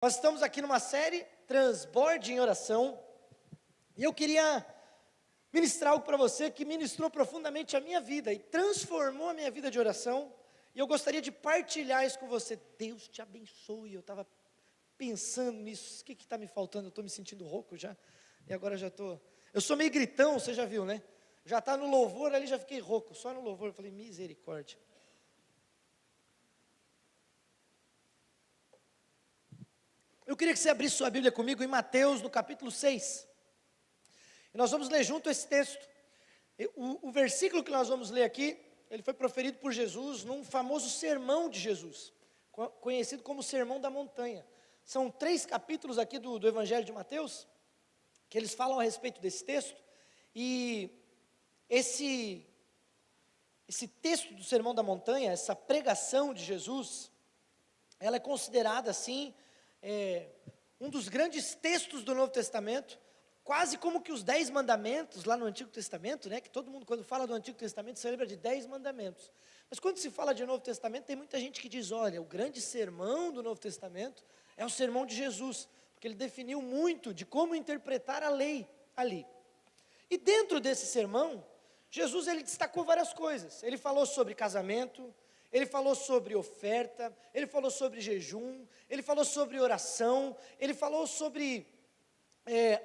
Nós estamos aqui numa série Transborde em Oração, e eu queria ministrar algo para você que ministrou profundamente a minha vida e transformou a minha vida de oração, e eu gostaria de partilhar isso com você. Deus te abençoe. Eu estava pensando nisso, o que está me faltando? Eu estou me sentindo rouco já, e agora já estou, eu sou meio gritão, você já viu, né? Já está no louvor ali, já fiquei rouco, só no louvor, eu falei, misericórdia. Eu queria que você abrisse sua Bíblia comigo em Mateus, no capítulo 6. E nós vamos ler junto esse texto. O versículo que nós vamos ler aqui, ele foi proferido por Jesus num famoso sermão de Jesus, conhecido como Sermão da Montanha. São 3 capítulos aqui do Evangelho de Mateus, que eles falam a respeito desse texto. E esse texto do Sermão da Montanha, essa pregação de Jesus, ela é considerada assim, um dos grandes textos do Novo Testamento, quase como que os 10 mandamentos lá no Antigo Testamento, né, que todo mundo quando fala do Antigo Testamento se lembra de 10 mandamentos, mas quando se fala de Novo Testamento, tem muita gente que diz, olha, o grande sermão do Novo Testamento é o sermão de Jesus, porque ele definiu muito de como interpretar a lei ali. E dentro desse sermão, Jesus ele destacou várias coisas. Ele falou sobre casamento, ele falou sobre oferta, ele falou sobre jejum, ele falou sobre oração, ele falou sobre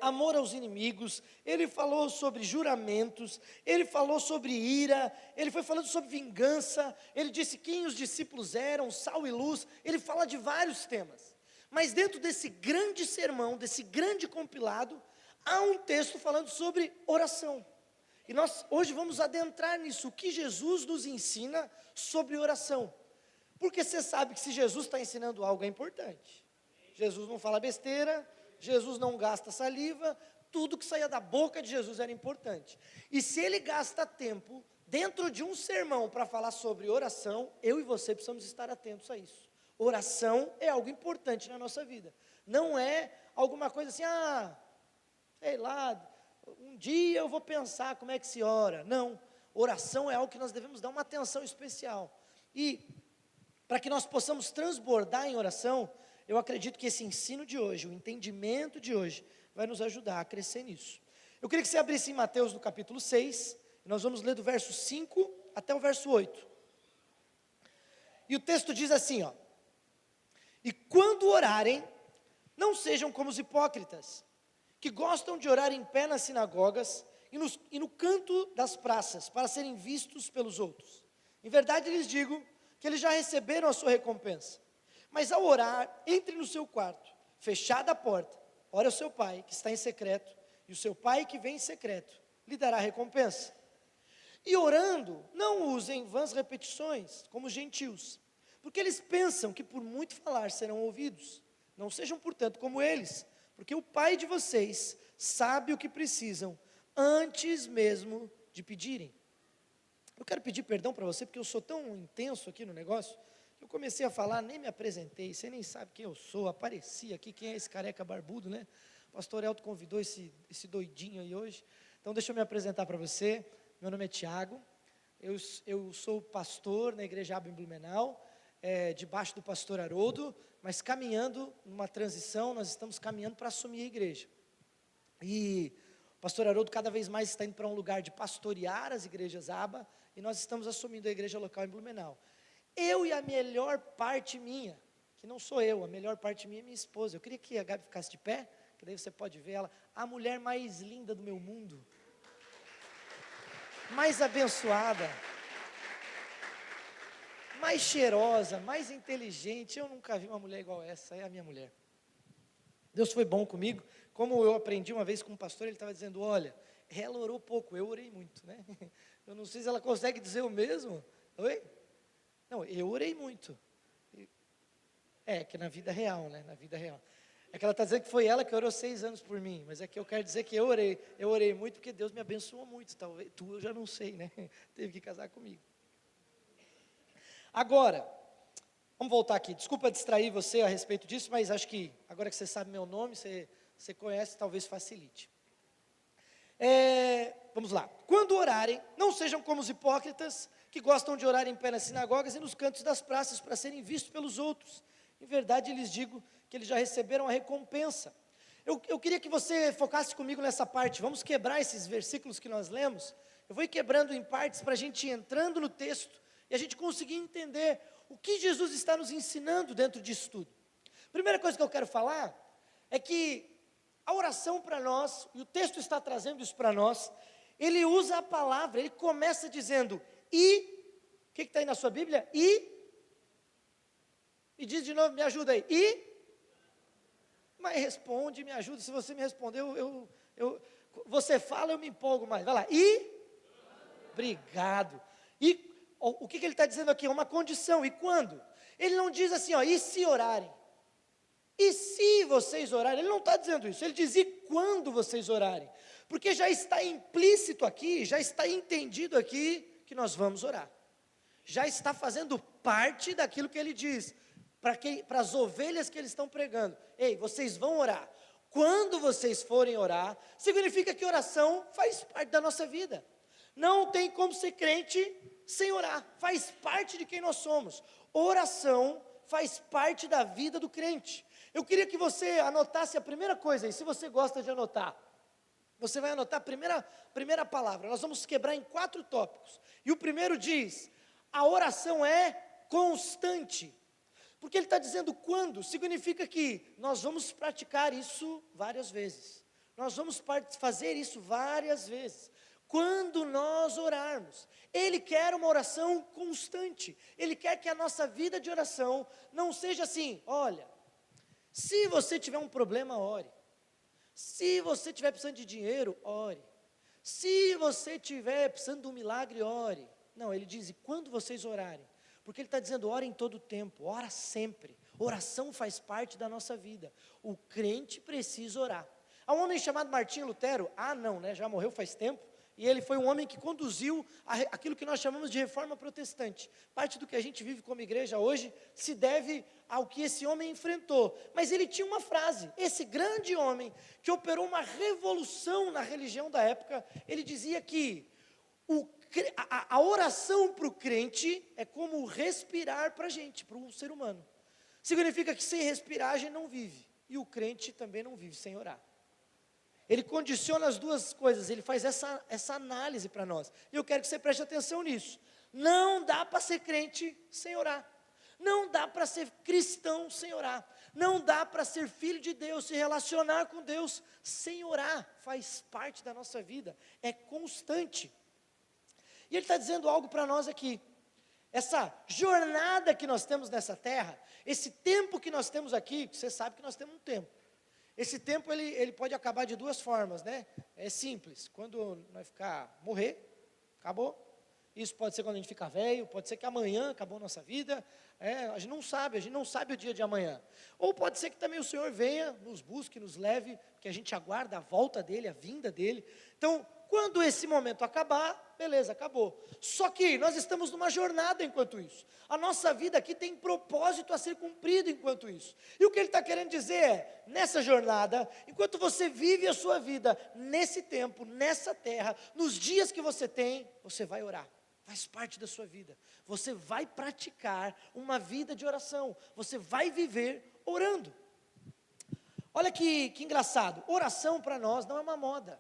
amor aos inimigos, ele falou sobre juramentos, ele falou sobre ira, ele foi falando sobre vingança, ele disse quem os discípulos eram, sal e luz, ele fala de vários temas. Mas dentro desse grande sermão, desse grande compilado, há um texto falando sobre oração. E nós hoje vamos adentrar nisso, o que Jesus nos ensina sobre oração. Porque você sabe que se Jesus está ensinando algo é importante. Jesus não fala besteira, Jesus não gasta saliva, tudo que saía da boca de Jesus era importante. E se ele gasta tempo dentro de um sermão para falar sobre oração, eu e você precisamos estar atentos a isso. Oração é algo importante na nossa vida. Não é alguma coisa assim, sei lá, um dia eu vou pensar como é que se ora. Não, oração é algo que nós devemos dar uma atenção especial. E para que nós possamos transbordar em oração, eu acredito que esse ensino de hoje, o entendimento de hoje, vai nos ajudar a crescer nisso. Eu queria que você abrisse em Mateus no capítulo 6, e nós vamos ler do verso 5 até o verso 8. E o texto diz assim, e quando orarem, não sejam como os hipócritas, que gostam de orar em pé nas sinagogas e no canto das praças, para serem vistos pelos outros. Em verdade lhes digo que eles já receberam a sua recompensa. Mas ao orar, entre no seu quarto, fechada a porta, ore ao seu pai que está em secreto, e o seu pai que vem em secreto lhe dará a recompensa. E orando, não usem vãs repetições, como os gentios, porque eles pensam que por muito falar serão ouvidos. Não sejam, portanto, como eles, porque o Pai de vocês sabe o que precisam, antes mesmo de pedirem. Eu quero pedir perdão para você, porque eu sou tão intenso aqui no negócio, que eu comecei a falar, nem me apresentei, você nem sabe quem eu sou, apareci aqui, quem é esse careca barbudo, né? O pastor Elton convidou esse doidinho aí hoje. Então deixa eu me apresentar para você. Meu nome é Tiago, eu sou pastor na igreja Aba em Blumenau, debaixo do pastor Haroldo, mas caminhando numa transição, nós estamos caminhando para assumir a igreja. E o pastor Haroldo cada vez mais está indo para um lugar de pastorear as igrejas Aba, e nós estamos assumindo a igreja local em Blumenau. Eu e a melhor parte minha, que não sou eu, a melhor parte minha é minha esposa. Eu queria que a Gabi ficasse de pé, que daí você pode ver ela, a mulher mais linda do meu mundo, mais abençoada, mais cheirosa, mais inteligente. Eu nunca vi uma mulher igual essa, é a minha mulher. Deus foi bom comigo, como eu aprendi uma vez com um pastor, ele estava dizendo, olha, ela orou pouco, eu orei muito, né? Eu não sei se ela consegue dizer o mesmo. Oi? Não, eu orei muito. Que na vida real, né? Na vida real. É que ela está dizendo que foi ela que orou 6 anos por mim, mas é que eu quero dizer que eu orei muito porque Deus me abençoou muito, talvez, tu eu já não sei, né? Teve que casar comigo. Agora, vamos voltar aqui, desculpa distrair você a respeito disso, mas acho que agora que você sabe meu nome, você conhece, talvez facilite. Vamos lá, quando orarem, não sejam como os hipócritas, que gostam de orar em pé nas sinagogas e nos cantos das praças, para serem vistos pelos outros. Em verdade lhes digo que que eles já receberam a recompensa. Eu queria que você focasse comigo nessa parte. Vamos quebrar esses versículos que nós lemos. Eu vou ir quebrando em partes para a gente ir entrando no texto e a gente conseguir entender o que Jesus está nos ensinando dentro disso tudo. Primeira coisa que eu quero falar é que a oração para nós, e o texto está trazendo isso para nós, ele usa a palavra, ele começa dizendo, o que está aí na sua Bíblia? Me diz de novo, me ajuda aí, mas responde, me ajuda, se você me responder, você fala, eu me empolgo mais, vai lá, obrigado, o que ele está dizendo aqui? É uma condição, e quando? Ele não diz assim, e se orarem? E se vocês orarem? Ele não está dizendo isso, ele diz, e quando vocês orarem? Porque já está implícito aqui, já está entendido aqui, que nós vamos orar. Já está fazendo parte daquilo que ele diz, para as ovelhas que eles estão pregando. Ei, vocês vão orar. Quando vocês forem orar, significa que oração faz parte da nossa vida. Não tem como ser crente sem orar, faz parte de quem nós somos. Oração faz parte da vida do crente. Eu queria que você anotasse a primeira coisa, e se você gosta de anotar, você vai anotar a primeira palavra. Nós vamos quebrar em 4 tópicos. E o primeiro diz, a oração é constante. Porque ele está dizendo quando, significa que nós vamos praticar isso várias vezes. Nós vamos fazer isso várias vezes. Quando nós orarmos, ele quer uma oração constante. Ele quer que a nossa vida de oração não seja assim, olha, se você tiver um problema, ore. Se você estiver precisando de dinheiro, ore. Se você estiver precisando de um milagre, ore. Não, ele diz, e quando vocês orarem? Porque ele está dizendo, ora em todo tempo, ora sempre. Oração faz parte da nossa vida. O crente precisa orar. Há um homem chamado Martinho Lutero, já morreu faz tempo, e ele foi um homem que conduziu aquilo que nós chamamos de reforma protestante. Parte do que a gente vive como igreja hoje se deve ao que esse homem enfrentou. Mas ele tinha uma frase, esse grande homem que operou uma revolução na religião da época, ele dizia que a oração para o crente é como respirar para a gente, para o ser humano. Significa que sem respirar a gente não vive, e o crente também não vive sem orar. Ele condiciona as duas coisas, ele faz essa análise para nós. E eu quero que você preste atenção nisso. Não dá para ser crente sem orar. Não dá para ser cristão sem orar. Não dá para ser filho de Deus, se relacionar com Deus sem orar. Faz parte da nossa vida, é constante. E ele está dizendo algo para nós aqui. Essa jornada que nós temos nessa terra, esse tempo que nós temos aqui, você sabe que nós temos um tempo. Esse tempo ele pode acabar de 2 formas, né? É simples, quando nós morrer, acabou. Isso pode ser quando a gente ficar velho, pode ser que amanhã acabou a nossa vida. A gente não sabe o dia de amanhã. Ou pode ser que também o Senhor venha, nos busque, nos leve, porque a gente aguarda a volta dEle, a vinda dEle. Então, quando esse momento acabar, beleza, acabou. Só que nós estamos numa jornada enquanto isso. A nossa vida aqui tem propósito a ser cumprido enquanto isso. E o que ele está querendo dizer é, nessa jornada, enquanto você vive a sua vida, nesse tempo, nessa terra, nos dias que você tem, você vai orar. Faz parte da sua vida. Você vai praticar uma vida de oração. Você vai viver orando. Olha que engraçado. Oração para nós não é uma moda.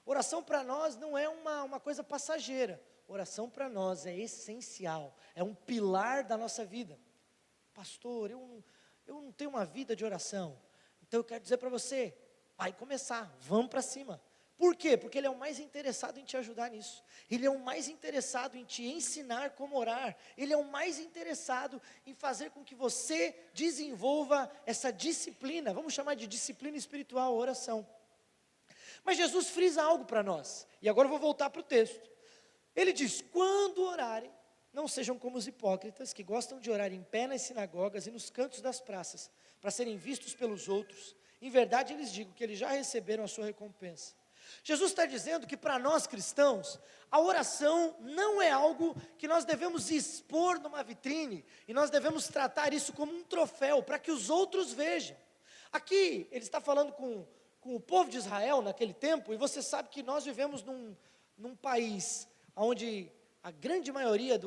Oração para nós não é uma coisa passageira. Oração para nós é essencial. É um pilar da nossa vida. Pastor, eu não tenho uma vida de oração. Então eu quero dizer para você, vai começar, vamos para cima. Por quê? Porque Ele é o mais interessado em te ajudar nisso. Ele é o mais interessado em te ensinar como orar. Ele é o mais interessado em fazer com que você desenvolva essa disciplina, vamos chamar de disciplina espiritual, oração. Mas Jesus frisa algo para nós. E agora eu vou voltar para o texto. Ele diz, quando orarem, não sejam como os hipócritas, que gostam de orar em pé nas sinagogas e nos cantos das praças, para serem vistos pelos outros. Em verdade, lhes digo que eles já receberam a sua recompensa. Jesus está dizendo que para nós cristãos, a oração não é algo que nós devemos expor numa vitrine, e nós devemos tratar isso como um troféu, para que os outros vejam. Aqui, ele está falando com o povo de Israel naquele tempo, e você sabe que nós vivemos num país onde a grande maioria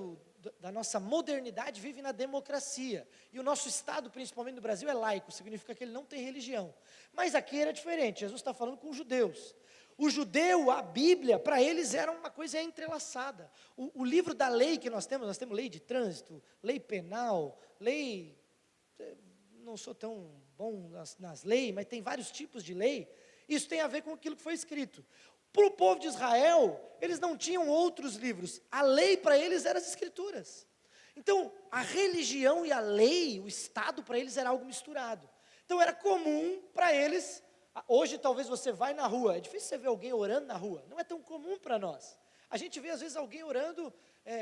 da nossa modernidade vive na democracia. E o nosso Estado, principalmente no Brasil, é laico, significa que ele não tem religião. Mas aqui era diferente, Jesus está falando com os judeus. O judeu, a Bíblia, para eles era uma coisa entrelaçada. O livro da lei que nós temos lei de trânsito, lei penal, lei... Não sou tão bom nas leis, mas tem vários tipos de lei. Isso tem a ver com aquilo que foi escrito. Para o povo de Israel, eles não tinham outros livros. A lei para eles eram as escrituras. Então, a religião e a lei, o Estado para eles era algo misturado. Então, era comum para eles. Hoje, talvez você vai na rua, é difícil você ver alguém orando na rua. Não é tão comum para nós. A gente vê, às vezes, alguém orando,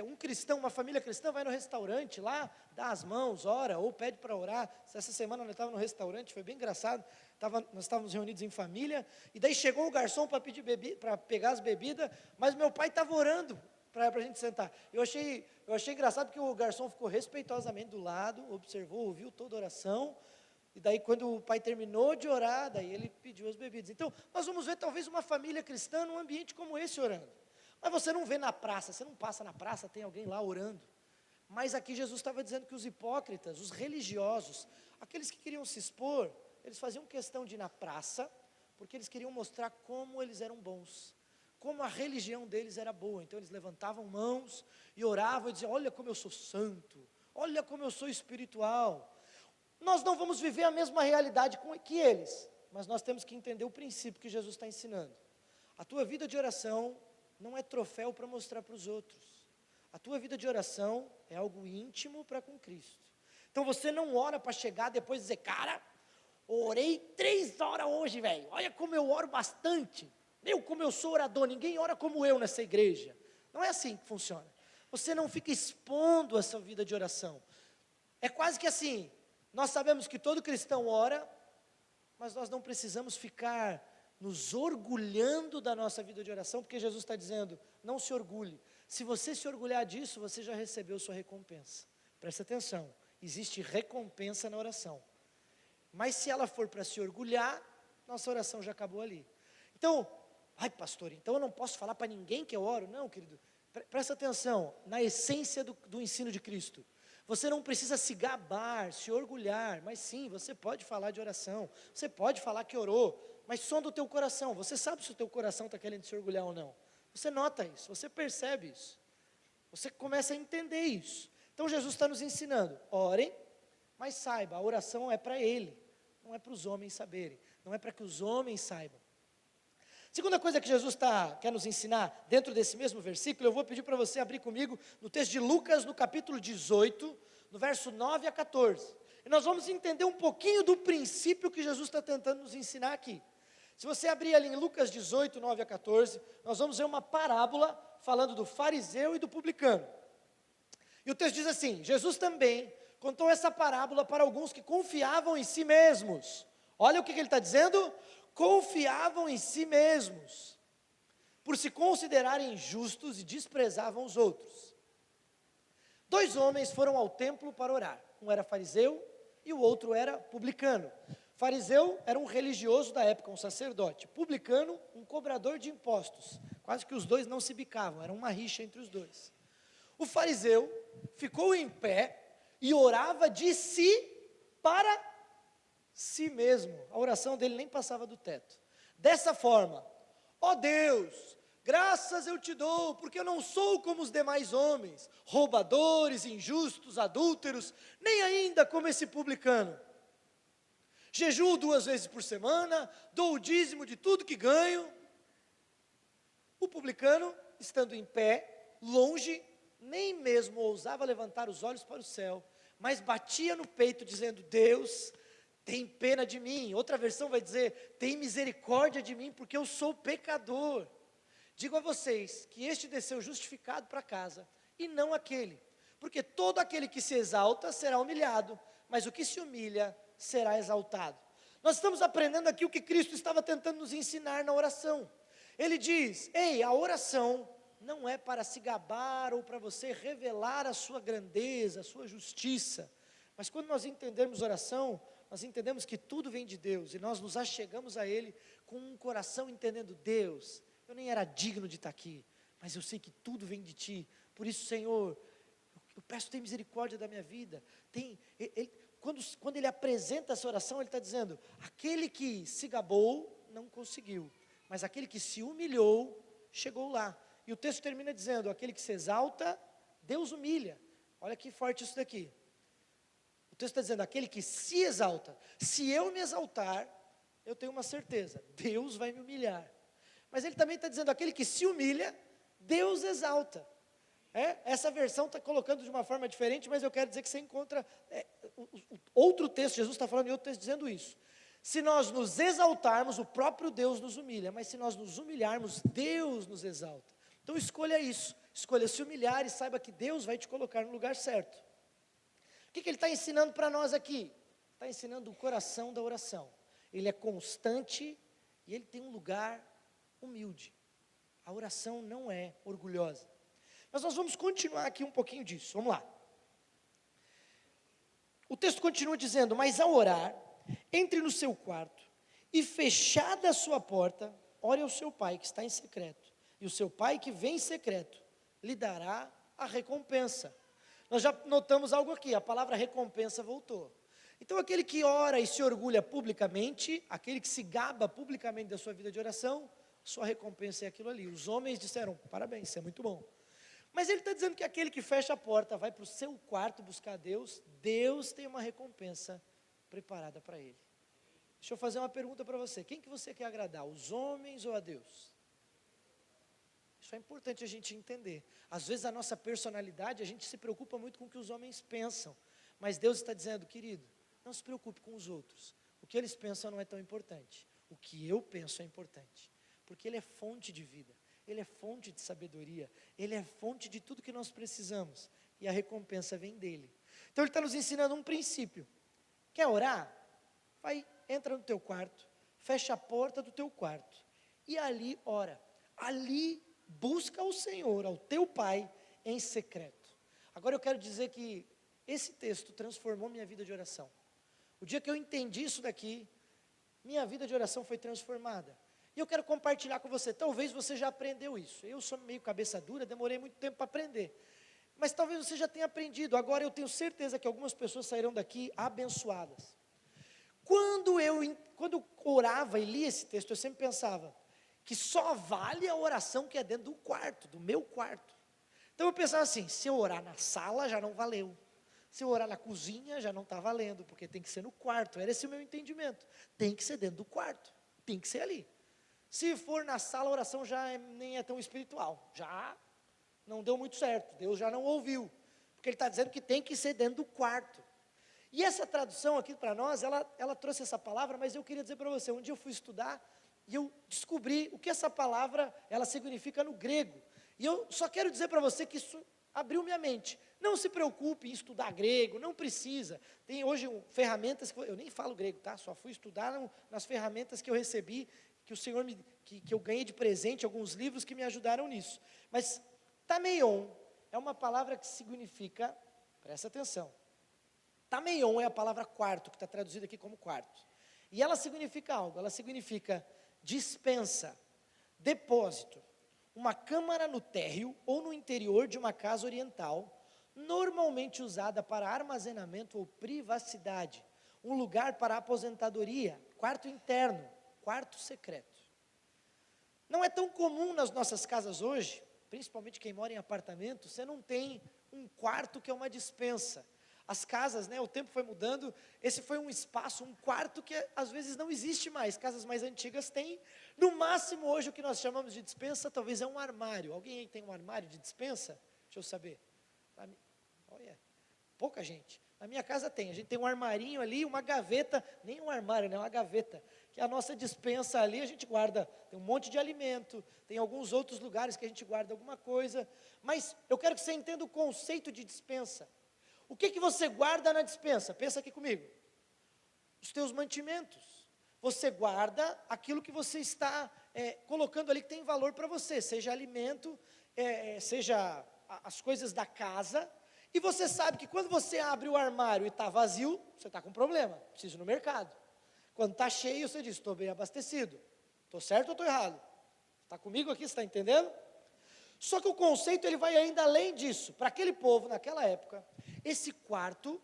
um cristão, uma família cristã vai no restaurante lá, dá as mãos, ora, ou pede para orar. Essa semana nós estávamos no restaurante, foi bem engraçado. Nós estávamos reunidos em família, e daí chegou o garçom para pegar as bebidas, mas meu pai estava orando para a gente sentar. Eu achei engraçado porque o garçom ficou respeitosamente do lado, observou, ouviu toda a oração, e daí quando o pai terminou de orar, daí ele pediu as bebidas. Então, nós vamos ver talvez uma família cristã num ambiente como esse orando. Mas você não vê na praça, você não passa na praça, tem alguém lá orando. Mas aqui Jesus estava dizendo que os hipócritas, os religiosos, aqueles que queriam se expor, eles faziam questão de ir na praça, porque eles queriam mostrar como eles eram bons, como a religião deles era boa. Então eles levantavam mãos e oravam e diziam: olha como eu sou santo, olha como eu sou espiritual. Nós não vamos viver a mesma realidade que eles, mas nós temos que entender o princípio que Jesus está ensinando. A tua vida de oração não é troféu para mostrar para os outros. A tua vida de oração é algo íntimo para com Cristo. Então você não ora para chegar depois e dizer: cara, orei 3 horas hoje, velho. Olha como eu oro bastante. Como eu sou orador, ninguém ora como eu nessa igreja. Não é assim que funciona. Você não fica expondo a sua vida de oração. É quase que assim, nós sabemos que todo cristão ora, mas nós não precisamos ficar nos orgulhando da nossa vida de oração, porque Jesus está dizendo: não se orgulhe. Se você se orgulhar disso, você já recebeu sua recompensa. Presta atenção, existe recompensa na oração. Mas se ela for para se orgulhar, nossa oração já acabou ali. Então, ai pastor, então eu não posso falar para ninguém que eu oro? Não, querido, presta atenção, na essência do ensino de Cristo. Você não precisa se gabar, se orgulhar, mas sim, você pode falar de oração, você pode falar que orou, mas som do teu coração. Você sabe se o teu coração está querendo se orgulhar ou não. Você nota isso, você percebe isso, você começa a entender isso. Então Jesus está nos ensinando: orem, mas saiba, a oração é para Ele, não é para os homens saberem, não é para que os homens saibam. Segunda coisa que Jesus quer nos ensinar, dentro desse mesmo versículo, eu vou pedir para você abrir comigo no texto de Lucas, no capítulo 18, no verso 9 a 14. E nós vamos entender um pouquinho do princípio que Jesus está tentando nos ensinar aqui. Se você abrir ali em Lucas 18, 9 a 14, nós vamos ver uma parábola falando do fariseu e do publicano. E o texto diz assim: Jesus também contou essa parábola para alguns que confiavam em si mesmos. Olha o que ele está dizendo: confiavam em si mesmos, por se considerarem justos, e desprezavam os outros. 2 homens foram ao templo para orar. Um era fariseu e o outro era publicano. Fariseu era um religioso da época, um sacerdote. Publicano, um cobrador de impostos. Quase que os dois não se bicavam, era uma rixa entre os dois. O fariseu ficou em pé e orava de si para si mesmo. A oração dele nem passava do teto. Dessa forma: ó Deus, graças eu te dou, porque eu não sou como os demais homens, roubadores, injustos, adúlteros, nem ainda como esse publicano. Jejuo 2 vezes por semana, dou o dízimo de tudo que ganho. O publicano, estando em pé, longe, nem mesmo ousava levantar os olhos para o céu, mas batia no peito dizendo: Deus, tem pena de mim. Outra versão vai dizer: tem misericórdia de mim, porque eu sou pecador. Digo a vocês que este desceu justificado para casa, e não aquele, porque todo aquele que se exalta será humilhado, mas o que se humilha será exaltado. Nós estamos aprendendo aqui o que Cristo estava tentando nos ensinar na oração. Ele diz: ei, a oração não é para se gabar ou para você revelar a sua grandeza, a sua justiça, mas quando nós entendermos oração, nós entendemos que tudo vem de Deus, e nós nos achegamos a Ele com um coração entendendo: Deus, eu nem era digno de estar aqui, mas eu sei que tudo vem de Ti, por isso, Senhor, Eu peço, tem misericórdia da minha vida. Quando ele apresenta essa oração, ele está dizendo, aquele que se gabou, não conseguiu. Mas aquele que se humilhou, chegou lá. E o texto termina dizendo, aquele que se exalta, Deus humilha. Olha que forte isso daqui. O texto está dizendo, aquele que se exalta. Se eu me exaltar, eu tenho uma certeza, Deus vai me humilhar. Mas ele também está dizendo, aquele que se humilha, Deus exalta. Essa versão está colocando de uma forma diferente, mas eu quero dizer que você encontra outro texto, Jesus está falando em outro texto dizendo isso. Se nós nos exaltarmos, o próprio Deus nos humilha, mas se nós nos humilharmos, Deus nos exalta. Então escolha isso, escolha se humilhar e saiba que Deus vai te colocar no lugar certo. O que ele está ensinando para nós aqui? Está ensinando o coração da oração. Ele é constante e ele tem um lugar humilde. A oração não é orgulhosa. Mas nós vamos continuar aqui um pouquinho disso, vamos lá. O texto continua dizendo, mas ao orar, entre no seu quarto e fechada a sua porta, ore ao seu pai que está em secreto. E o seu pai que vem em secreto, lhe dará a recompensa. Nós já notamos algo aqui, a palavra recompensa voltou. Então aquele que ora e se orgulha publicamente, aquele que se gaba publicamente da sua vida de oração, sua recompensa é aquilo ali. Os homens disseram, parabéns, isso é muito bom. Mas ele está dizendo que aquele que fecha a porta, vai para o seu quarto buscar Deus, Deus tem uma recompensa preparada para ele. Deixa eu fazer uma pergunta para você, quem que você quer agradar, os homens ou a Deus? Isso é importante a gente entender. Às vezes a nossa personalidade, a gente se preocupa muito com o que os homens pensam, mas Deus está dizendo, querido, não se preocupe com os outros, o que eles pensam não é tão importante, o que eu penso é importante, porque Ele é fonte de vida, Ele é fonte de sabedoria, Ele é fonte de tudo que nós precisamos, e a recompensa vem dEle. Então Ele está nos ensinando um princípio, quer orar? Entra no teu quarto, fecha a porta do teu quarto, e ali ora, ali busca o Senhor, ao teu Pai, em secreto. Agora eu quero dizer que esse texto transformou minha vida de oração. O dia que eu entendi isso daqui, minha vida de oração foi transformada. E eu quero compartilhar com você, talvez você já aprendeu isso. Eu sou meio cabeça dura, demorei muito tempo para aprender. Mas talvez você já tenha aprendido. Agora eu tenho certeza que algumas pessoas sairão daqui abençoadas. Quando eu orava e lia esse texto, eu sempre pensava que só vale a oração que é dentro do quarto, do meu quarto. Então eu pensava assim, se eu orar na sala já não valeu. Se eu orar na cozinha já não está valendo, porque tem que ser no quarto. Era esse o meu entendimento. Tem que ser dentro do quarto, tem que ser ali. Se for na sala, a oração já nem é tão espiritual. Já não deu muito certo, Deus já não ouviu. Porque Ele está dizendo que tem que ser dentro do quarto. E essa tradução aqui para nós, ela trouxe essa palavra, mas eu queria dizer para você, um dia eu fui estudar e eu descobri o que essa palavra, ela significa no grego. E eu só quero dizer para você que isso abriu minha mente. Não se preocupe em estudar grego, não precisa. Tem hoje ferramentas, eu nem falo grego, tá? Só fui estudar nas ferramentas que eu recebi, que o Senhor que eu ganhei de presente, alguns livros que me ajudaram nisso. Mas tameion é uma palavra que significa, presta atenção, tameion é a palavra quarto, que está traduzida aqui como quarto. E ela significa algo, ela significa dispensa, depósito, uma câmara no térreo ou no interior de uma casa oriental, normalmente usada para armazenamento ou privacidade, um lugar para aposentadoria, quarto interno, quarto secreto. Não é tão comum nas nossas casas hoje, principalmente quem mora em apartamento, você não tem um quarto que é uma dispensa. As casas, o tempo foi mudando, esse foi um espaço, um quarto que às vezes não existe mais, casas mais antigas têm, no máximo hoje o que nós chamamos de dispensa, talvez é um armário. Alguém aí tem um armário de dispensa? Deixa eu saber. Olha, pouca gente. Na minha casa tem, a gente tem um armarinho ali, uma gaveta, nem um armário, uma gaveta, que a nossa dispensa ali, a gente guarda, tem um monte de alimento, tem alguns outros lugares que a gente guarda alguma coisa, mas eu quero que você entenda o conceito de dispensa. O que você guarda na dispensa? Pensa aqui comigo. Os teus mantimentos. Você guarda aquilo que você está colocando ali que tem valor para você, seja alimento, seja as coisas da casa, e você sabe que quando você abre o armário e está vazio, você está com problema, precisa ir no mercado. Quando está cheio, você diz, estou bem abastecido. Estou certo ou estou errado? Está comigo aqui, você está entendendo? Só que o conceito ele vai ainda além disso. Para aquele povo, naquela época, esse quarto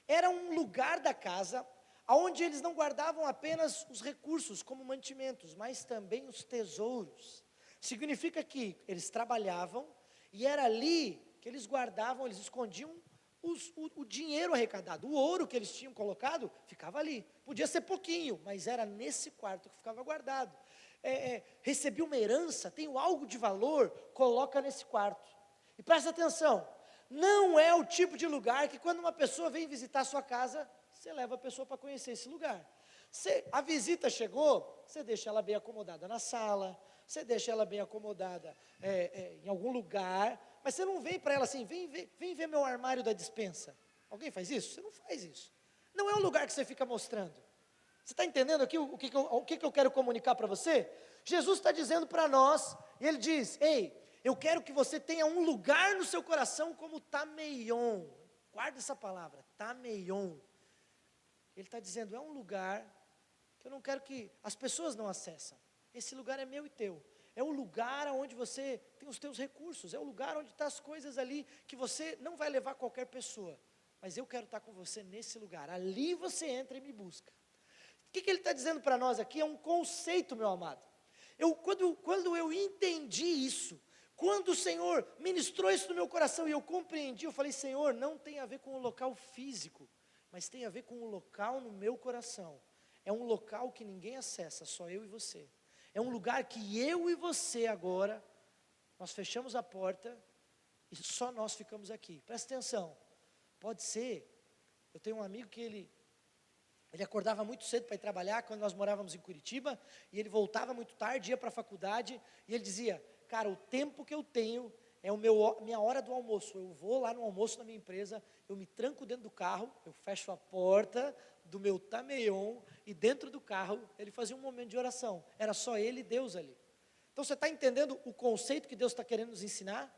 era um lugar da casa onde eles não guardavam apenas os recursos como mantimentos, mas também os tesouros. Significa que eles trabalhavam e era ali que eles guardavam, eles escondiam o dinheiro arrecadado, o ouro que eles tinham colocado, ficava ali. Podia ser pouquinho, mas era nesse quarto que ficava guardado. Recebi uma herança, tenho algo de valor, coloca nesse quarto. E presta atenção, não é o tipo de lugar que quando uma pessoa vem visitar a sua casa, você leva a pessoa para conhecer esse lugar. A visita chegou, você deixa ela bem acomodada na sala, você deixa ela bem acomodada em algum lugar, mas você não vem para ela assim, vem ver meu armário da despensa. Alguém faz isso? Você não faz isso. Não é um lugar que você fica mostrando. Você está entendendo aqui o que eu quero comunicar para você? Jesus está dizendo para nós, e Ele diz, ei, eu quero que você tenha um lugar no seu coração como Tameion. Guarda essa palavra, Tameion. Ele está dizendo, é um lugar que eu não quero que as pessoas não acessem. Esse lugar é meu e teu. É o lugar onde você tem os teus recursos. É o lugar onde estão as coisas ali que você não vai levar qualquer pessoa. Mas eu quero estar com você nesse lugar. Ali você entra e me busca. O que ele está dizendo para nós aqui é um conceito, meu amado. Quando eu entendi isso, quando o Senhor ministrou isso no meu coração e eu compreendi, eu falei, Senhor, não tem a ver com o local físico, mas tem a ver com o local no meu coração. É um local que ninguém acessa, só eu e você. É um lugar que eu e você agora, nós fechamos a porta e só nós ficamos aqui. Presta atenção, pode ser, eu tenho um amigo que ele acordava muito cedo para ir trabalhar, quando nós morávamos em Curitiba, e ele voltava muito tarde, ia para a faculdade, e ele dizia, cara, o tempo que eu tenho é minha hora do almoço, eu vou lá no almoço na minha empresa, eu me tranco dentro do carro, eu fecho a porta do meu Tameion, e dentro do carro, ele fazia um momento de oração, era só ele e Deus ali. Então você está entendendo o conceito que Deus está querendo nos ensinar?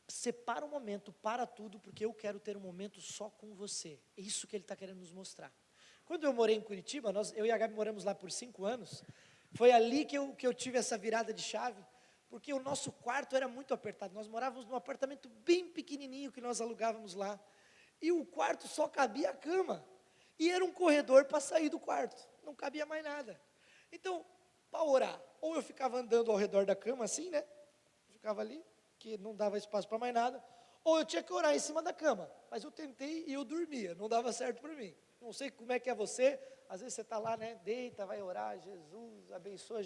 Separa um momento, para tudo, porque eu quero ter um momento só com você, é isso que Ele está querendo nos mostrar. Quando eu morei em Curitiba, eu e a Gabi moramos lá por 5 anos, foi ali que eu tive essa virada de chave, porque o nosso quarto era muito apertado, nós morávamos num apartamento bem pequenininho que nós alugávamos lá, e o quarto só cabia a cama, e era um corredor para sair do quarto, não cabia mais nada. Então, para orar, ou eu ficava andando ao redor da cama assim, né, ficava ali, que não dava espaço para mais nada, ou eu tinha que orar em cima da cama, mas eu tentei e eu dormia, não dava certo para mim. Não sei como é que é você, às vezes você está lá, né, deita, vai orar, Jesus, abençoa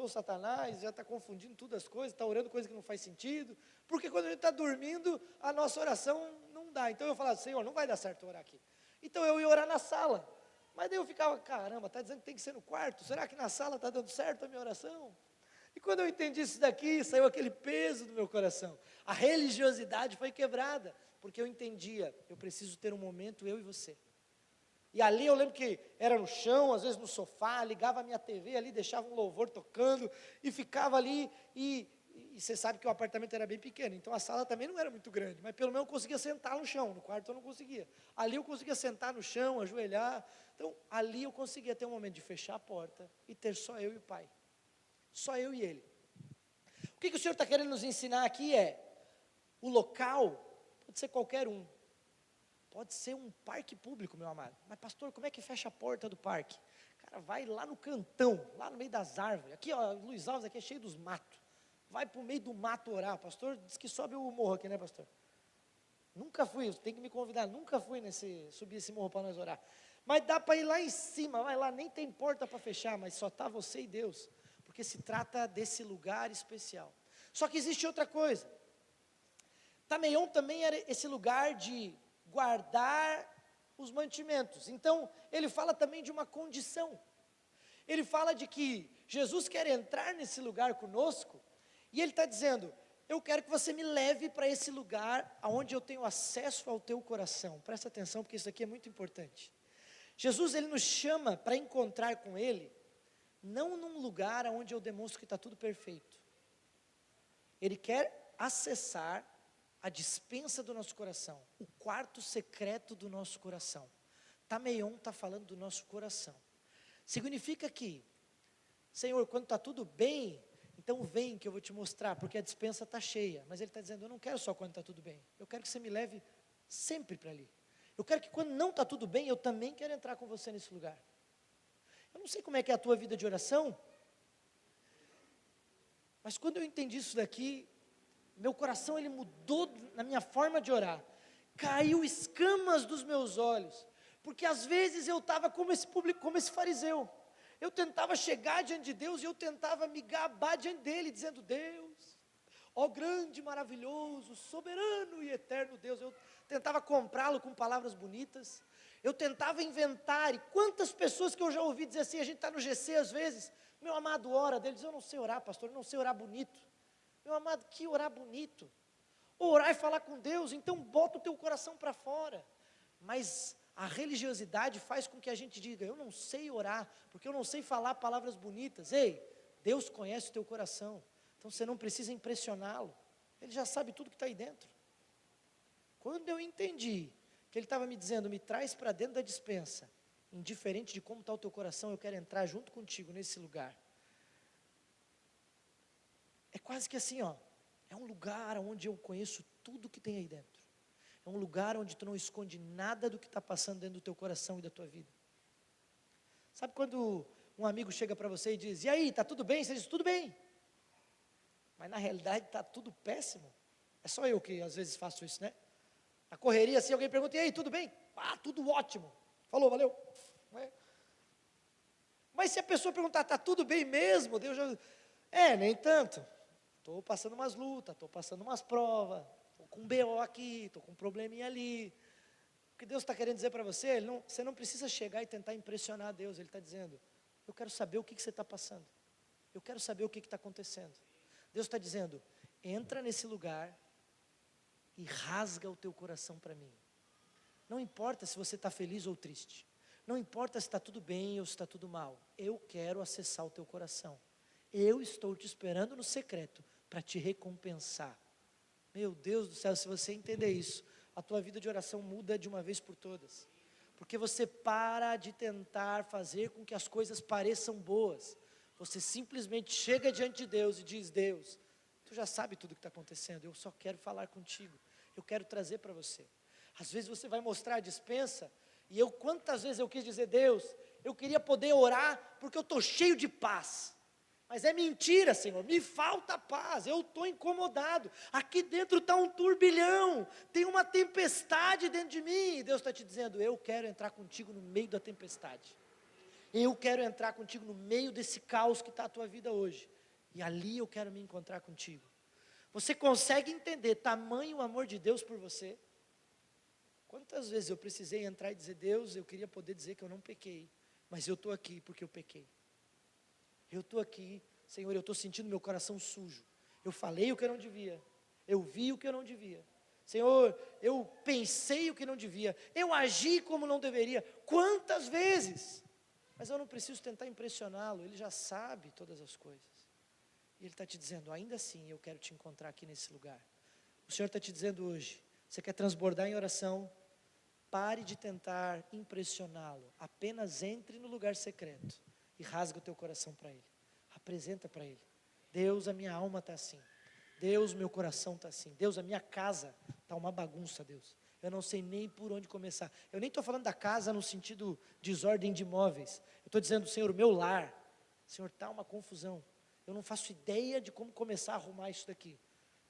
Satanás, já está confundindo todas as coisas, está orando coisa que não faz sentido, porque quando a gente está dormindo, a nossa oração não dá. Então eu falava, Senhor, não vai dar certo orar aqui. Então eu ia orar na sala, mas daí eu ficava, caramba, está dizendo que tem que ser no quarto, será que na sala está dando certo a minha oração? E quando eu entendi isso daqui, saiu aquele peso do meu coração, a religiosidade foi quebrada, porque eu entendia, eu preciso ter um momento, eu e você. E ali eu lembro que era no chão, às vezes no sofá, ligava a minha TV ali, deixava um louvor tocando, e ficava ali, e você sabe que o apartamento era bem pequeno, então a sala também não era muito grande, mas pelo menos eu conseguia sentar no chão, no quarto eu não conseguia. Ali eu conseguia sentar no chão, ajoelhar, então ali eu conseguia ter um momento de fechar a porta, e ter só eu e o Pai, só eu e Ele. O que o Senhor está querendo nos ensinar aqui o local pode ser qualquer um, pode ser um parque público, meu amado, mas pastor, como é que fecha a porta do parque? Cara, vai lá no cantão, lá no meio das árvores, aqui ó, Luiz Alves aqui é cheio dos matos, vai para o meio do mato orar, pastor diz que sobe o morro aqui, né pastor? Nunca fui, tem que me convidar, nunca fui subir esse morro para nós orar, mas dá para ir lá em cima, vai lá, nem tem porta para fechar, mas só está você e Deus, porque se trata desse lugar especial. Só que existe outra coisa, Tameion também era esse lugar de guardar os mantimentos. Então, ele fala também de uma condição. Ele fala de que Jesus quer entrar nesse lugar conosco, e ele está dizendo, eu quero que você me leve para esse lugar, onde eu tenho acesso ao teu coração. Presta atenção, porque isso aqui é muito importante. Jesus, ele nos chama para encontrar com ele, não num lugar onde eu demonstro que está tudo perfeito. Ele quer acessar a despensa do nosso coração, o quarto secreto do nosso coração. Tameion está falando do nosso coração. Significa que, Senhor, quando está tudo bem, então vem que eu vou te mostrar, porque a despensa está cheia. Mas ele está dizendo, eu não quero só quando está tudo bem, eu quero que você me leve sempre para ali. Eu quero que quando não está tudo bem, eu também quero entrar com você nesse lugar. Eu não sei como é que é a tua vida de oração, mas quando eu entendi isso daqui, meu coração ele mudou na minha forma de orar. Caiu escamas dos meus olhos, porque às vezes eu estava como esse fariseu. Eu tentava chegar diante de Deus e eu tentava me gabar diante dele, dizendo, Deus, ó grande, maravilhoso, soberano e eterno Deus. Eu tentava comprá-lo com palavras bonitas, eu tentava inventar, e quantas pessoas que eu já ouvi dizer assim, a gente está no GC às vezes, meu amado ora, dele diz, eu não sei orar pastor, eu não sei orar bonito. Meu amado, que orar bonito? Orar e falar com Deus, então bota o teu coração para fora. Mas a religiosidade faz com que a gente diga, eu não sei orar, porque eu não sei falar palavras bonitas. Ei, Deus conhece o teu coração, então você não precisa impressioná-lo, Ele já sabe tudo que está aí dentro. Quando eu entendi que Ele estava me dizendo, me traz para dentro da despensa, indiferente de como está o teu coração, eu quero entrar junto contigo nesse lugar. É quase que assim, ó, é um lugar onde eu conheço tudo que tem aí dentro. É um lugar onde tu não esconde nada do que está passando dentro do teu coração e da tua vida. Sabe quando um amigo chega para você e diz, e aí, está tudo bem? Você diz, tudo bem. Mas na realidade está tudo péssimo. É só eu que às vezes faço isso, né? Na correria assim, alguém pergunta, e aí, tudo bem? Ah, tudo ótimo. Falou, valeu. Mas se a pessoa perguntar, está tudo bem mesmo? Deus já... nem tanto. Estou passando umas lutas, estou passando umas provas, estou com um BO aqui, estou com um probleminha ali. O que Deus está querendo dizer para você, você não precisa chegar e tentar impressionar Deus, Ele está dizendo, eu quero saber o que você está passando, eu quero saber o que está acontecendo. Deus está dizendo, entra nesse lugar e rasga o teu coração para mim. Não importa se você está feliz ou triste, não importa se está tudo bem ou se está tudo mal, eu quero acessar o teu coração. Eu estou te esperando no secreto, para te recompensar. Meu Deus do céu, se você entender isso, a tua vida de oração muda de uma vez por todas. Porque você para de tentar fazer com que as coisas pareçam boas. Você simplesmente chega diante de Deus e diz, Deus, tu já sabe tudo o que está acontecendo, eu só quero falar contigo, eu quero trazer para você. Às vezes você vai mostrar a despensa, e quantas vezes eu quis dizer, Deus, eu queria poder orar, porque eu estou cheio de paz. Mas é mentira, Senhor, me falta paz, eu estou incomodado, aqui dentro está um turbilhão, tem uma tempestade dentro de mim, e Deus está te dizendo, eu quero entrar contigo no meio da tempestade, eu quero entrar contigo no meio desse caos que está a tua vida hoje, e ali eu quero me encontrar contigo. Você consegue entender tamanho amor de Deus por você? Quantas vezes eu precisei entrar e dizer, Deus, eu queria poder dizer que eu não pequei, mas eu estou aqui porque eu pequei. Eu estou aqui, Senhor, eu estou sentindo meu coração sujo. Eu falei o que eu não devia. Eu vi o que eu não devia. Senhor, eu pensei o que não devia. Eu agi como não deveria. Quantas vezes? Mas eu não preciso tentar impressioná-lo. Ele já sabe todas as coisas. E Ele está te dizendo, ainda assim eu quero te encontrar aqui nesse lugar. O Senhor está te dizendo hoje, você quer transbordar em oração? Pare de tentar impressioná-lo. Apenas entre no lugar secreto. E rasga o teu coração para Ele, apresenta para Ele, Deus, a minha alma está assim, Deus, meu coração está assim, Deus, a minha casa está uma bagunça, Deus, eu não sei nem por onde começar, eu nem estou falando da casa no sentido desordem de imóveis, eu estou dizendo, Senhor, o meu lar, Senhor, está uma confusão, eu não faço ideia de como começar a arrumar isso daqui,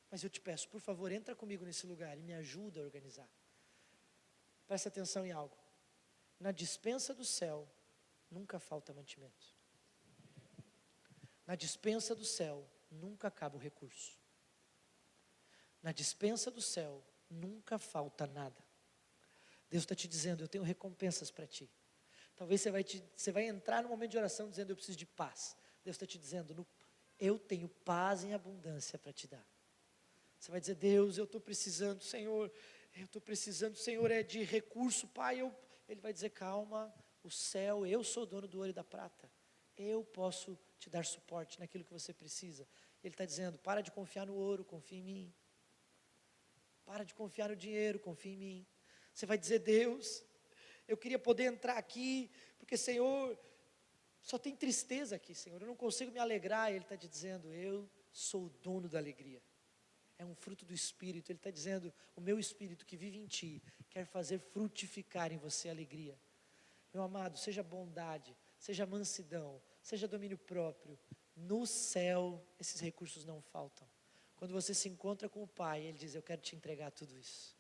mas eu te peço, por favor, entra comigo nesse lugar e me ajuda a organizar. Presta atenção em algo, na despensa do céu, nunca falta mantimento. Na despensa do céu, nunca acaba o recurso. Na despensa do céu, nunca falta nada. Deus está te dizendo, eu tenho recompensas para ti. Talvez você vai entrar no momento de oração dizendo, eu preciso de paz. Deus está te dizendo, eu tenho paz em abundância para te dar. Você vai dizer, Deus, eu estou precisando, Senhor, é de recurso, Pai. Ele vai dizer, calma, o céu, eu sou dono do ouro e da prata, eu posso te dar suporte naquilo que você precisa. Ele está dizendo, para de confiar no ouro, confia em mim, para de confiar no dinheiro, confia em mim. Você vai dizer, Deus, eu queria poder entrar aqui, porque Senhor, Só tem tristeza aqui, Senhor, eu não consigo me alegrar. E Ele está te dizendo, eu sou o dono da alegria. É um fruto do Espírito. Ele está dizendo, o meu Espírito que vive em ti, quer fazer frutificar em você a alegria. Meu amado, seja bondade, seja mansidão, seja domínio próprio. No céu, esses recursos não faltam. Quando você se encontra com o Pai, Ele diz, eu quero te entregar tudo isso.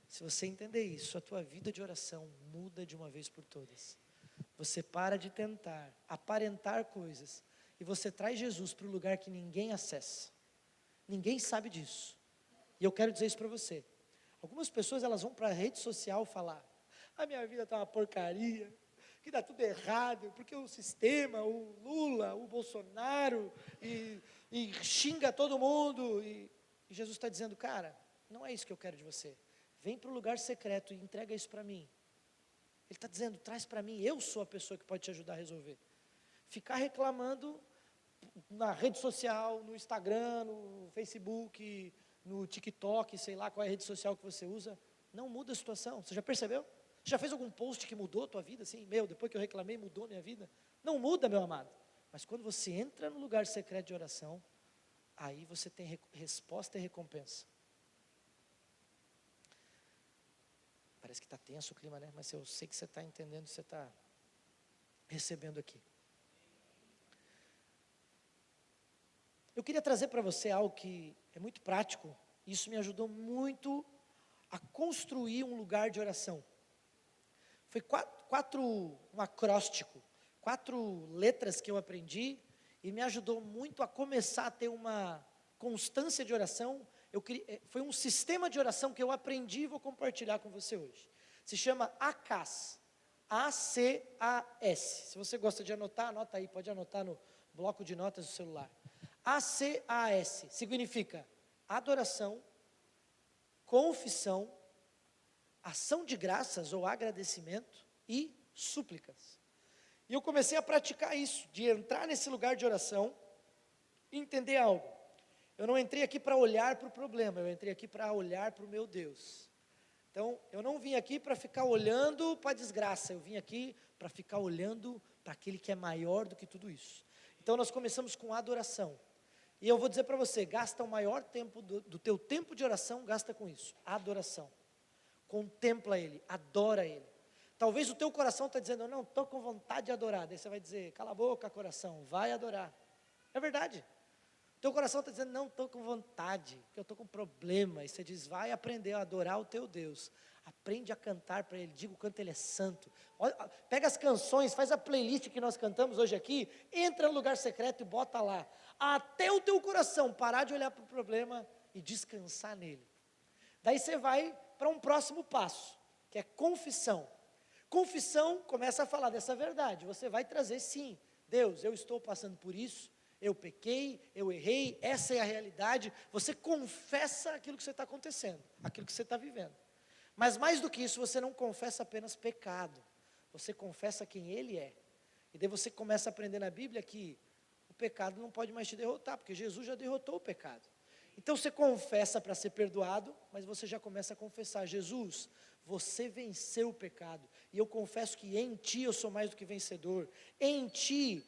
Se você entender isso, a tua vida de oração muda de uma vez por todas. Você para de tentar aparentar coisas e você traz Jesus para o lugar que ninguém acessa. Ninguém sabe disso. E eu quero dizer isso para você. Algumas pessoas, elas vão para a rede social falar, a minha vida está uma porcaria, que dá tudo errado, porque o sistema, o Lula, o Bolsonaro, e xinga todo mundo. E Jesus está dizendo, cara, não é isso que eu quero de você. Vem para o lugar secreto e entrega isso para mim. Ele está dizendo, traz para mim, eu sou a pessoa que pode te ajudar a resolver. Ficar reclamando na rede social, no Instagram, no Facebook, no TikTok, sei lá qual é a rede social que você usa, não muda a situação. Você já percebeu? Já fez algum post que mudou a tua vida, assim, depois que eu reclamei, mudou a minha vida? Não muda, meu amado. Mas quando você entra no lugar secreto de oração, aí você tem resposta e recompensa. Parece que está tenso o clima, né? Mas eu sei que você está entendendo, você está recebendo aqui. Eu queria trazer para você algo que é muito prático. Isso me ajudou muito a construir um lugar de oração. Foi um acróstico, 4 letras que eu aprendi e me ajudou muito a começar a ter uma constância de oração. Foi um sistema de oração que eu aprendi e vou compartilhar com você hoje. Se chama ACAS, A-C-A-S. Se você gosta de anotar, anota aí, pode anotar no bloco de notas do celular. ACAS significa adoração, confissão, ação de graças ou agradecimento e súplicas. E eu comecei a praticar isso, de entrar nesse lugar de oração e entender algo. Eu não entrei aqui para olhar para o problema, eu entrei aqui para olhar para o meu Deus. Então, eu não vim aqui para ficar olhando para a desgraça, eu vim aqui para ficar olhando para aquele que é maior do que tudo isso. Então, nós começamos com adoração. E eu vou dizer para você, gasta o maior tempo do teu tempo de oração, gasta com isso, adoração. Contempla Ele, adora Ele. Talvez o teu coração está dizendo, eu não estou com vontade de adorar. Daí você vai dizer, cala a boca coração, vai adorar. É verdade. O teu coração está dizendo, não estou com vontade, porque eu estou com problema. E você diz, vai aprender a adorar o teu Deus. Aprende a cantar para Ele, diga o quanto Ele é santo. Olha, pega as canções, faz a playlist que nós cantamos hoje aqui, entra no lugar secreto e bota lá. Até o teu coração parar de olhar para o problema e descansar nele. Daí você vai para um próximo passo, que é confissão. Confissão começa a falar dessa verdade. Você vai trazer sim, Deus, eu estou passando por isso, eu pequei, eu errei, essa é a realidade. Você confessa aquilo que você está acontecendo, aquilo que você está vivendo. Mas mais do que isso, você não confessa apenas pecado, você confessa quem Ele é. E daí você começa a aprender na Bíblia que o pecado não pode mais te derrotar, porque Jesus já derrotou o pecado. Então você confessa para ser perdoado, mas você já começa a confessar, Jesus, você venceu o pecado, e eu confesso que em Ti eu sou mais do que vencedor, em Ti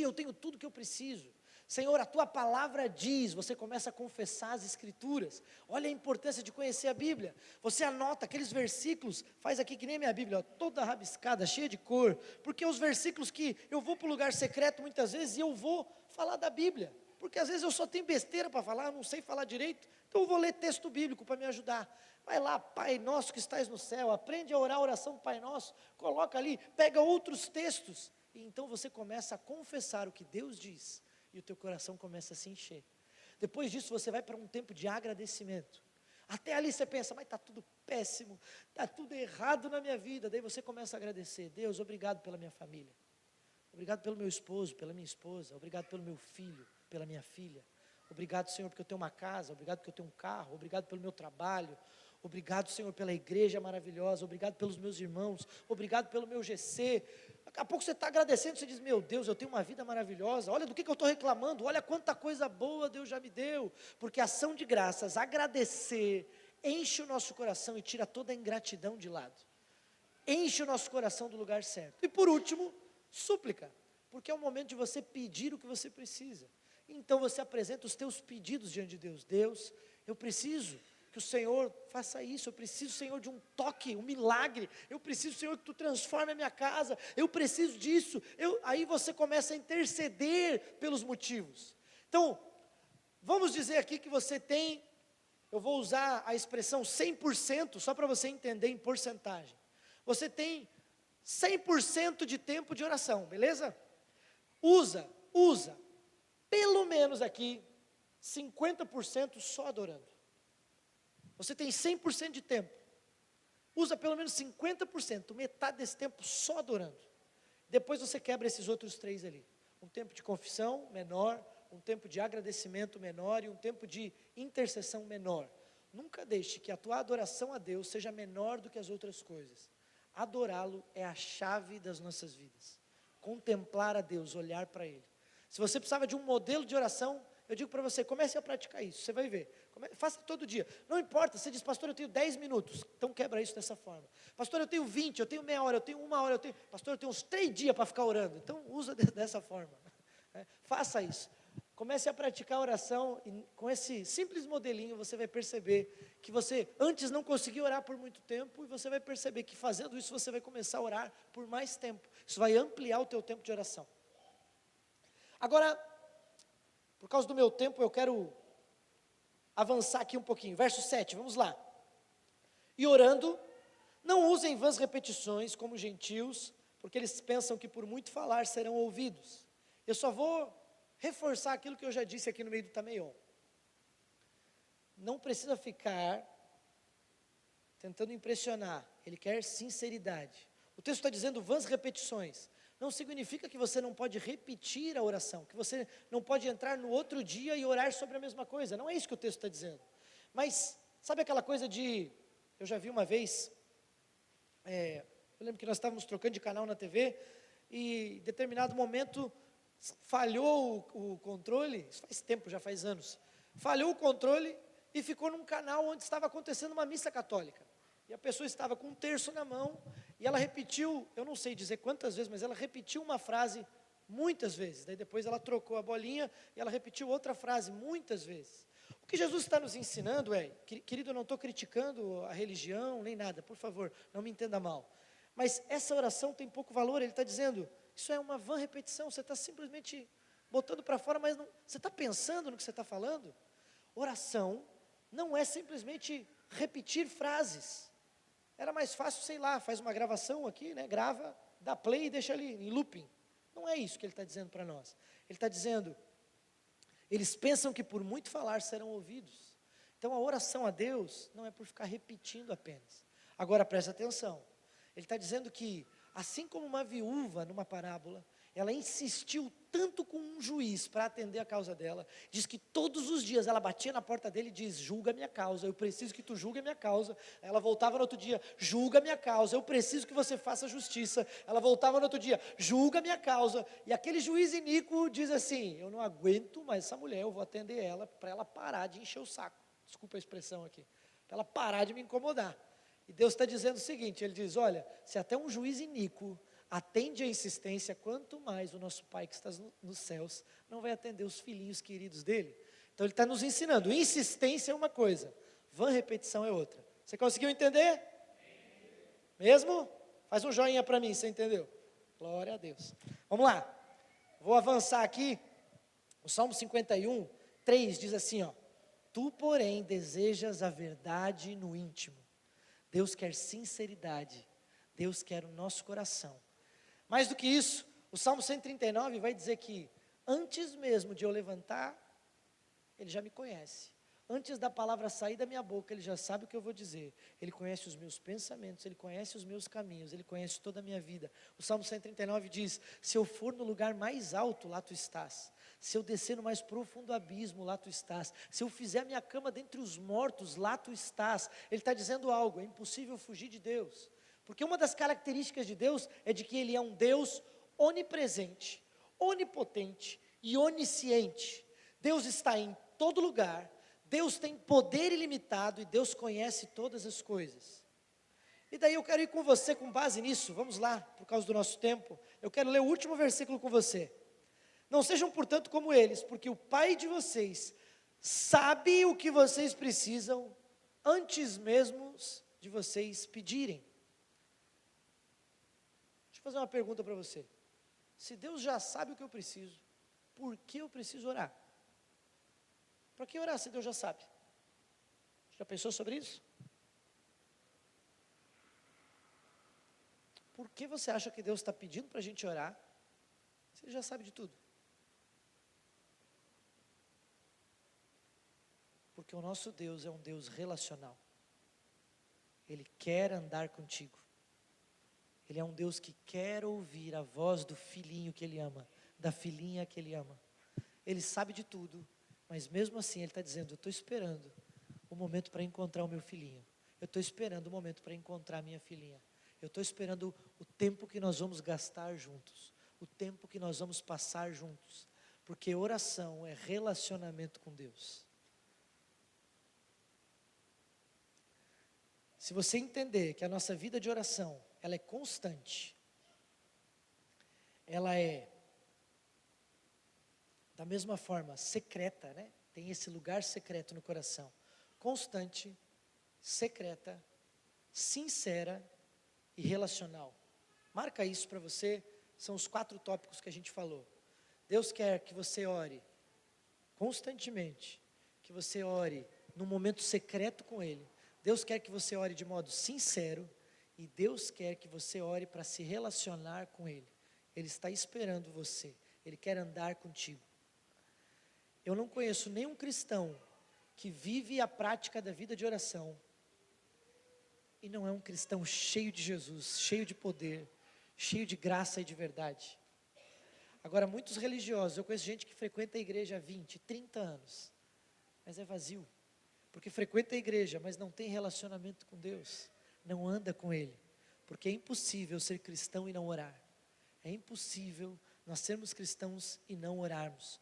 eu tenho tudo que eu preciso. Senhor, a Tua palavra diz, você começa a confessar as Escrituras. Olha a importância de conhecer a Bíblia. Você anota aqueles versículos, faz aqui que nem a minha Bíblia, ó, toda rabiscada, cheia de cor, porque os versículos que eu vou para o lugar secreto muitas vezes e eu vou falar da Bíblia, porque às vezes eu só tenho besteira para falar, eu não sei falar direito, então eu vou ler texto bíblico para me ajudar. Vai lá, Pai nosso que estás no céu, aprende a orar a oração do Pai Nosso, coloca ali, pega outros textos, e então você começa a confessar o que Deus diz, e o teu coração começa a se encher. Depois disso você vai para um tempo de agradecimento. Até ali você pensa, mas está tudo péssimo, está tudo errado na minha vida. Daí você começa a agradecer, Deus, obrigado pela minha família, obrigado pelo meu esposo, pela minha esposa, obrigado pelo meu filho, pela minha filha, obrigado Senhor porque eu tenho uma casa, obrigado porque eu tenho um carro, obrigado pelo meu trabalho, obrigado Senhor pela igreja maravilhosa, obrigado pelos meus irmãos, obrigado pelo meu GC. Daqui a pouco você está agradecendo, você diz, meu Deus, eu tenho uma vida maravilhosa, olha do que eu estou reclamando, olha quanta coisa boa Deus já me deu, porque ação de graças, agradecer, enche o nosso coração e tira toda a ingratidão de lado. enche o nosso coração do lugar certo. E por último, súplica, porque é o momento de você pedir o que você precisa. Então você apresenta os teus pedidos diante de Deus. Deus, eu preciso que o Senhor faça isso, eu preciso, Senhor, de um toque, um milagre, eu preciso, Senhor, que Tu transforme a minha casa, eu preciso disso. Aí você começa a interceder pelos motivos. Então, vamos dizer aqui que você tem, eu vou usar a expressão 100%, só para você entender em porcentagem. Você tem 100% de tempo de oração, beleza? Usa, pelo menos aqui, 50% só adorando. Você tem 100% de tempo, usa pelo menos 50%, metade desse tempo só adorando. Depois você quebra esses outros 3 ali. Um tempo de confissão menor, um tempo de agradecimento menor e um tempo de intercessão menor. Nunca deixe que a tua adoração a Deus seja menor do que as outras coisas. Adorá-lo é a chave das nossas vidas. Contemplar a Deus, olhar para Ele. Se você precisava de um modelo de oração, eu digo para você, comece a praticar isso, você vai ver. Faça todo dia. Não importa, você diz, pastor, eu tenho 10 minutos. Então quebra isso dessa forma. Pastor, eu tenho 20, eu tenho meia hora, eu tenho 1 hora, pastor, eu tenho uns 3 dias para ficar orando. Então usa dessa forma. Faça isso. Comece a praticar a oração e com esse simples modelinho você vai perceber que você antes não conseguia orar por muito tempo e você vai perceber que fazendo isso você vai começar a orar por mais tempo. Isso vai ampliar o teu tempo de oração. Agora, por causa do meu tempo eu quero avançar aqui um pouquinho. Verso 7, vamos lá. E orando, não usem vãs repetições como gentios, porque eles pensam que por muito falar serão ouvidos. Eu só vou reforçar aquilo que eu já disse aqui no meio do Tameion. Não precisa ficar tentando impressionar, ele quer sinceridade. O texto está dizendo vãs repetições. Não significa que você não pode repetir a oração, que você não pode entrar no outro dia e orar sobre a mesma coisa. Não é isso que o texto está dizendo. Mas, sabe aquela coisa de, eu já vi uma vez, eu lembro que nós estávamos trocando de canal na TV, e em determinado momento falhou o controle, isso faz tempo, já faz anos, falhou o controle e ficou num canal onde estava acontecendo uma missa católica, e a pessoa estava com um terço na mão, e ela repetiu, eu não sei dizer quantas vezes, mas ela repetiu uma frase muitas vezes, daí depois ela trocou a bolinha, e ela repetiu outra frase muitas vezes. O que Jesus está nos ensinando é, querido, eu não estou criticando a religião, nem nada, por favor, não me entenda mal, mas essa oração tem pouco valor, ele está dizendo, isso é uma vã repetição, você está simplesmente botando para fora, mas não, você está pensando no que você está falando? Oração não é simplesmente repetir frases. Era mais fácil, sei lá, faz uma gravação aqui, né, grava, dá play e deixa ali em looping. Não é isso que ele está dizendo para nós. Ele está dizendo, eles pensam que por muito falar serão ouvidos. Então a oração a Deus não é por ficar repetindo apenas. Agora presta atenção, ele está dizendo que assim como uma viúva numa parábola, ela insistiu tanto com um juiz para atender a causa dela, diz que todos os dias ela batia na porta dele e diz, julga a minha causa, eu preciso que tu julgue a minha causa. Ela voltava no outro dia, julga a minha causa, eu preciso que você faça justiça. Ela voltava no outro dia, julga a minha causa, e aquele juiz iníquo diz assim, eu não aguento mais essa mulher, eu vou atender ela, para ela parar de encher o saco, desculpa a expressão aqui, para ela parar de me incomodar. E Deus está dizendo o seguinte, ele diz, olha, se até um juiz iníquo atende a insistência, quanto mais o nosso Pai que está nos céus não vai atender os filhinhos queridos dele. Então ele está nos ensinando, insistência é uma coisa, vã repetição é outra. Você conseguiu entender? Mesmo? Faz um joinha para mim, você entendeu? Glória a Deus. Vamos lá, vou avançar aqui, o Salmo 51, 3 diz assim, ó, tu porém desejas a verdade no íntimo. Deus quer sinceridade, Deus quer o nosso coração. Mais do que isso, o Salmo 139 vai dizer que antes mesmo de eu levantar, Ele já me conhece. Antes da palavra sair da minha boca, Ele já sabe o que eu vou dizer. Ele conhece os meus pensamentos, Ele conhece os meus caminhos, Ele conhece toda a minha vida. O Salmo 139 diz, se eu for no lugar mais alto, lá tu estás. Se eu descer no mais profundo abismo, lá tu estás. Se eu fizer a minha cama dentre os mortos, lá tu estás. Ele está dizendo algo, é impossível fugir de Deus. Porque uma das características de Deus é de que Ele é um Deus onipresente, onipotente e onisciente. Deus está em todo lugar, Deus tem poder ilimitado e Deus conhece todas as coisas. E daí eu quero ir com você com base nisso, vamos lá, por causa do nosso tempo. Eu quero ler o último versículo com você. Não sejam, portanto, como eles, porque o Pai de vocês sabe o que vocês precisam antes mesmo de vocês pedirem. Deixa eu fazer uma pergunta para você. Se Deus já sabe o que eu preciso, por que eu preciso orar? Para que orar se Deus já sabe? Já pensou sobre isso? Por que você acha que Deus está pedindo para a gente orar, se Ele já sabe de tudo? Porque o nosso Deus é um Deus relacional. Ele quer andar contigo. Ele é um Deus que quer ouvir a voz do filhinho que Ele ama, da filhinha que Ele ama. Ele sabe de tudo, mas mesmo assim Ele está dizendo, eu estou esperando o momento para encontrar o meu filhinho. Eu estou esperando o momento para encontrar a minha filhinha. Eu estou esperando o tempo que nós vamos gastar juntos, o tempo que nós vamos passar juntos, porque oração é relacionamento com Deus. Se você entender que a nossa vida de oração, ela é constante, ela é, da mesma forma, secreta, né? Tem esse lugar secreto no coração, constante, secreta, sincera e relacional. Marca isso para você, são os 4 tópicos que a gente falou. Deus quer que você ore constantemente, que você ore num momento secreto com Ele. Deus quer que você ore de modo sincero e Deus quer que você ore para se relacionar com Ele. Ele está esperando você, Ele quer andar contigo. Eu não conheço nenhum cristão que vive a prática da vida de oração e não é um cristão cheio de Jesus, cheio de poder, cheio de graça e de verdade. Agora, muitos religiosos, eu conheço gente que frequenta a igreja há 20, 30 anos, mas é vazio, porque frequenta a igreja, mas não tem relacionamento com Deus, não anda com Ele, porque é impossível ser cristão e não orar, é impossível nós sermos cristãos e não orarmos,